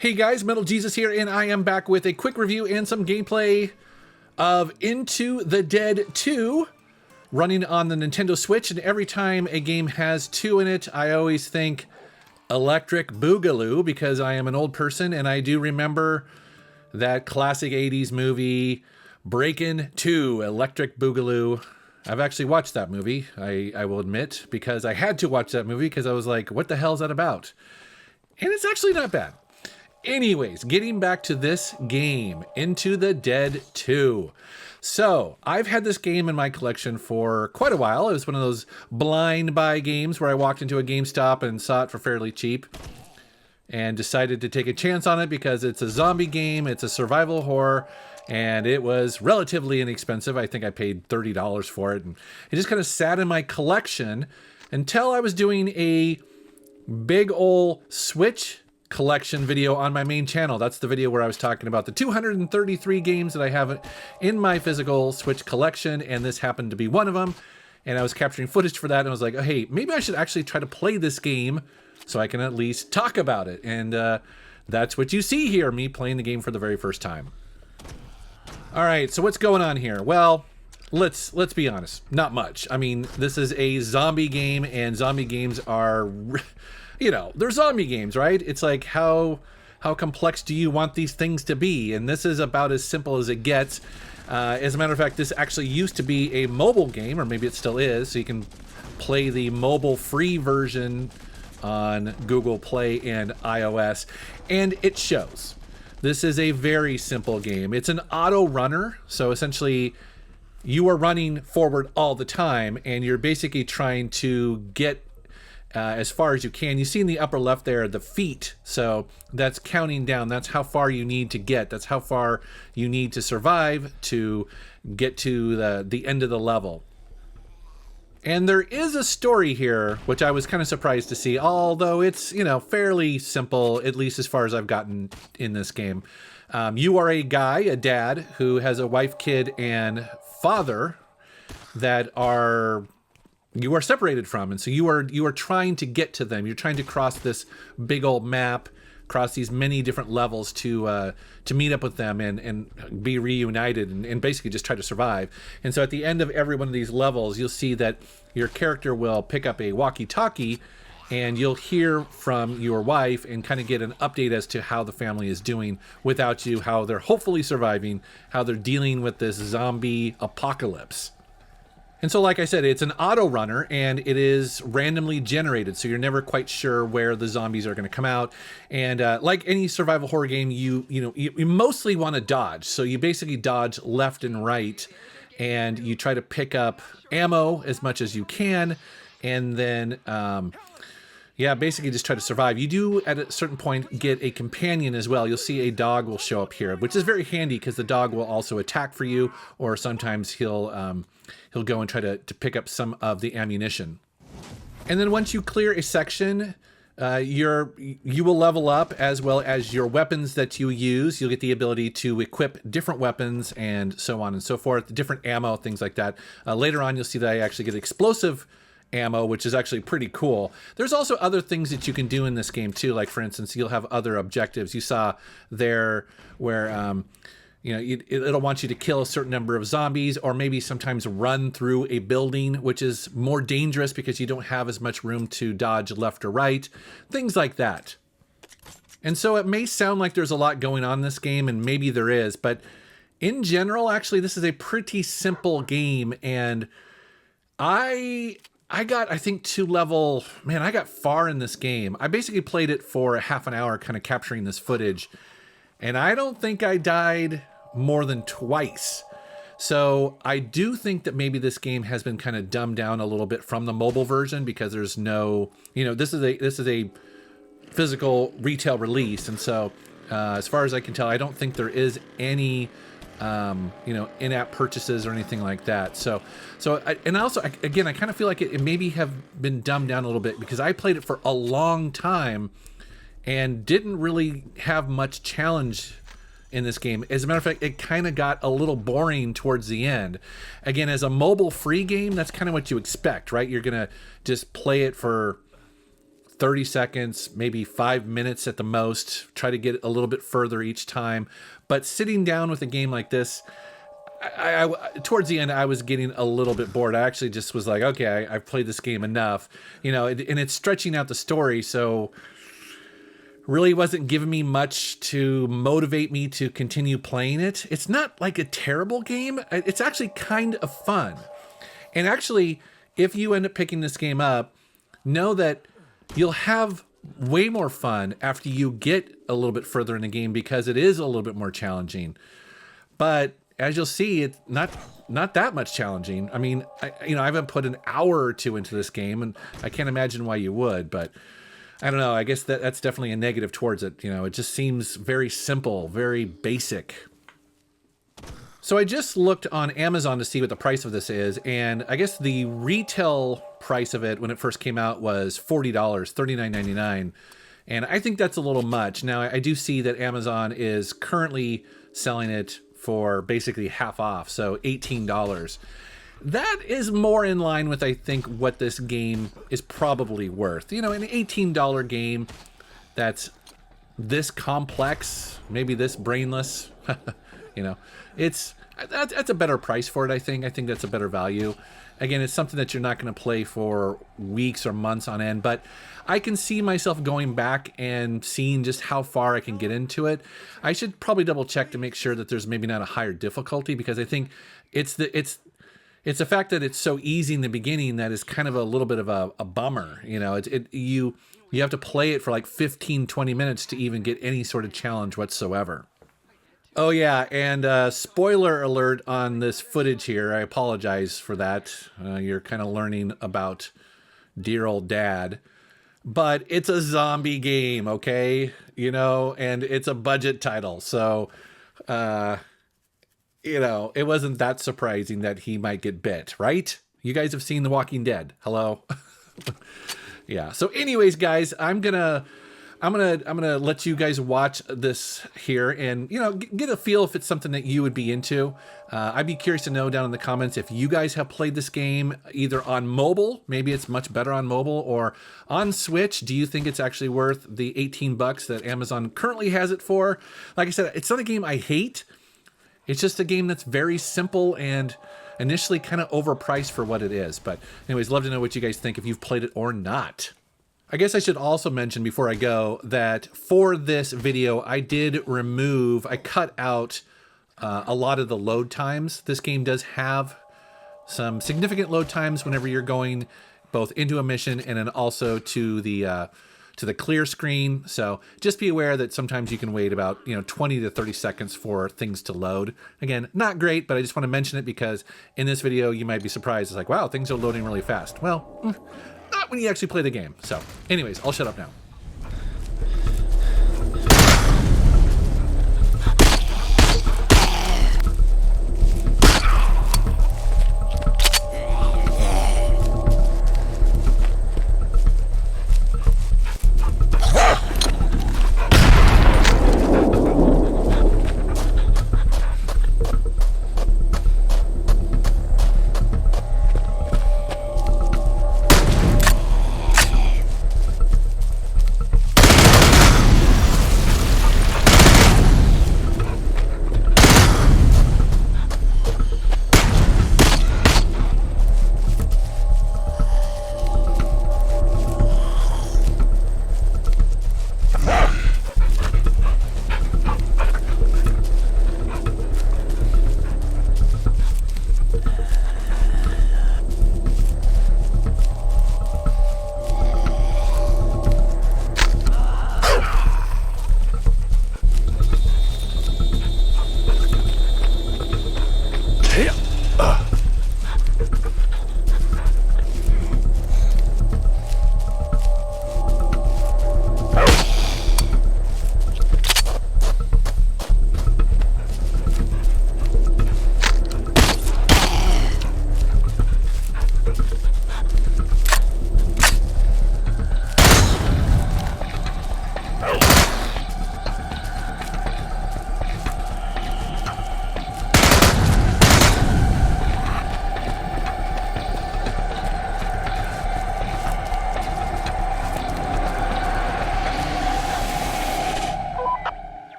Hey guys, Metal Jesus here, and I am back with a quick review and some gameplay of Into the Dead 2, running on the Nintendo Switch. And every time a game has 2 in it, I always think Electric Boogaloo, because I am an old person and I do remember that classic 80s movie, Breakin' 2, Electric Boogaloo. I've actually watched that movie, I will admit, because I had to watch that movie because I was like, what the hell is that about? And it's actually not bad. Anyways, getting back to this game, Into the Dead 2. So, I've had this game in my collection for quite a while. It was one of those blind buy games where I walked into a GameStop and saw it for fairly cheap and decided to take a chance on it because it's a zombie game, it's a survival horror, and it was relatively inexpensive. I think I paid $30 for it, and it just kind of sat in my collection until I was doing a big ol' Switch collection video on my main channel. That's the video where I was talking about the 233 games that I have in my physical Switch collection, and this happened to be one of them. And I was capturing footage for that, and I was like, oh, hey, maybe I should actually try to play this game so I can at least talk about it. And that's what you see here, me playing the game for the very first time. All right, so what's going on here? Well, let's be honest, not much. I mean, this is a zombie game, and zombie games are, you know, they're zombie games, right? It's like, how complex do you want these things to be? And this is about as simple as it gets. As a matter of fact, this actually used to be a mobile game, or maybe it still is, so you can play the mobile free version on Google Play and iOS, and it shows. This is a very simple game. It's an auto runner, so essentially you are running forward all the time, and you're basically trying to get as far as you can. You see in the upper left there the feet, so that's counting down. That's how far you need to get. That's how far you need to survive to get to the end of the level. And there is a story here, which I was kind of surprised to see, although it's, you know, fairly simple, at least as far as I've gotten in this game. You are a guy, a dad, who has a wife, kid, and father that you are separated from, and so you are trying to get to them. You're trying to cross this big old map, cross these many different levels to meet up with them and be reunited and basically just try to survive. And so at the end of every one of these levels, you'll see that your character will pick up a walkie-talkie, and you'll hear from your wife and kind of get an update as to how the family is doing without you, how they're hopefully surviving, how they're dealing with this zombie apocalypse. And so, like I said, it's an auto runner, and it is randomly generated, so you're never quite sure where the zombies are going to come out. And like any survival horror game, you mostly want to dodge. So you basically dodge left and right, and you try to pick up ammo as much as you can, and then basically just try to survive. You do, at a certain point, get a companion as well. You'll see a dog will show up here, which is very handy because the dog will also attack for you, or sometimes he'll go and try to pick up some of the ammunition. And then once you clear a section, you will level up, as well as your weapons that you use. You'll get the ability to equip different weapons and so on and so forth, different ammo, things like that. Later on, you'll see that I actually get explosive ammo, which is actually pretty cool. There's also other things that you can do in this game too, like for instance, you'll have other objectives. You saw there where it'll want you to kill a certain number of zombies, or maybe sometimes run through a building, which is more dangerous because you don't have as much room to dodge left or right, things like that. And so it may sound like there's a lot going on in this game, and maybe there is, but in general, actually, this is a pretty simple game. And I got, I think, I got far in this game. I basically played it for a half an hour, kind of capturing this footage, and I don't think I died more than twice. So I do think that maybe this game has been kind of dumbed down a little bit from the mobile version, because there's no, this is a physical retail release. And so as far as I can tell, I don't think there is any in-app purchases or anything like that. I kind of feel like it maybe have been dumbed down a little bit, because I played it for a long time and didn't really have much challenge in this game. As a matter of fact, it kind of got a little boring towards the end. Again, as a mobile free game, that's kind of what you expect, right? You're gonna just play it for 30 seconds, maybe 5 minutes at the most, try to get a little bit further each time. But sitting down with a game like this, I towards the end, I was getting a little bit bored. I actually just was like, okay, I've played this game enough, you know, and it's stretching out the story. So really wasn't giving me much to motivate me to continue playing it. It's not like a terrible game. It's actually kind of fun. And actually, if you end up picking this game up, know that you'll have way more fun after you get a little bit further in the game, because it is a little bit more challenging. But as you'll see, it's not that much challenging. I mean, I haven't put an hour or two into this game, and I can't imagine why you would, but I don't know. I guess that's definitely a negative towards it. You know, it just seems very simple, very basic. So I just looked on Amazon to see what the price of this is, and I guess the retail price of it when it first came out was $40, $39.99, and I think that's a little much. Now, I do see that Amazon is currently selling it for basically half off, so $18. That is more in line with, I think, what this game is probably worth. You know, an $18 game that's this complex, maybe this brainless, you know, that's a better price for it, I think. I think that's a better value. Again, it's something that you're not going to play for weeks or months on end, but I can see myself going back and seeing just how far I can get into it. I should probably double check to make sure that there's maybe not a higher difficulty, because I think it's the fact that it's so easy in the beginning that is kind of a little bit of a bummer. You know, you have to play it for like 15, 20 minutes to even get any sort of challenge whatsoever. Oh yeah, and spoiler alert on this footage here. I apologize for that. You're kind of learning about dear old dad. But it's a zombie game, okay? You know, and it's a budget title. So, you know, it wasn't that surprising that he might get bit, right? You guys have seen The Walking Dead. Hello? Yeah. So anyways, guys, I'm gonna let you guys watch this here and, you know, get a feel if it's something that you would be into. I'd be curious to know down in the comments if you guys have played this game either on mobile, maybe it's much better on mobile, or on Switch. Do you think it's actually worth the $18 that Amazon currently has it for? Like I said, it's not a game I hate. It's just a game that's very simple and initially kind of overpriced for what it is. But anyways, love to know what you guys think, if you've played it or not. I guess I should also mention before I go that for this video, I cut out a lot of the load times. This game does have some significant load times whenever you're going both into a mission and then also to the clear screen. So just be aware that sometimes you can wait about 20 to 30 seconds for things to load. Again, not great, but I just want to mention it because in this video you might be surprised. It's like, wow, things are loading really fast. Well, not when you actually play the game. So anyways, I'll shut up now.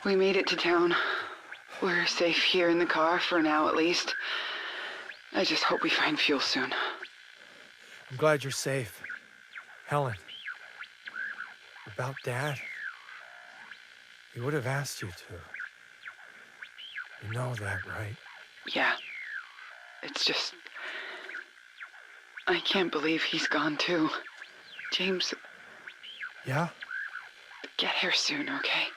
We made it to town. We're safe here in the car for now, at least. I just hope we find fuel soon. I'm glad you're safe. Helen. About Dad? He would have asked you to. You know that, right? Yeah. It's just... I can't believe he's gone too. James... Yeah? Get here soon, okay?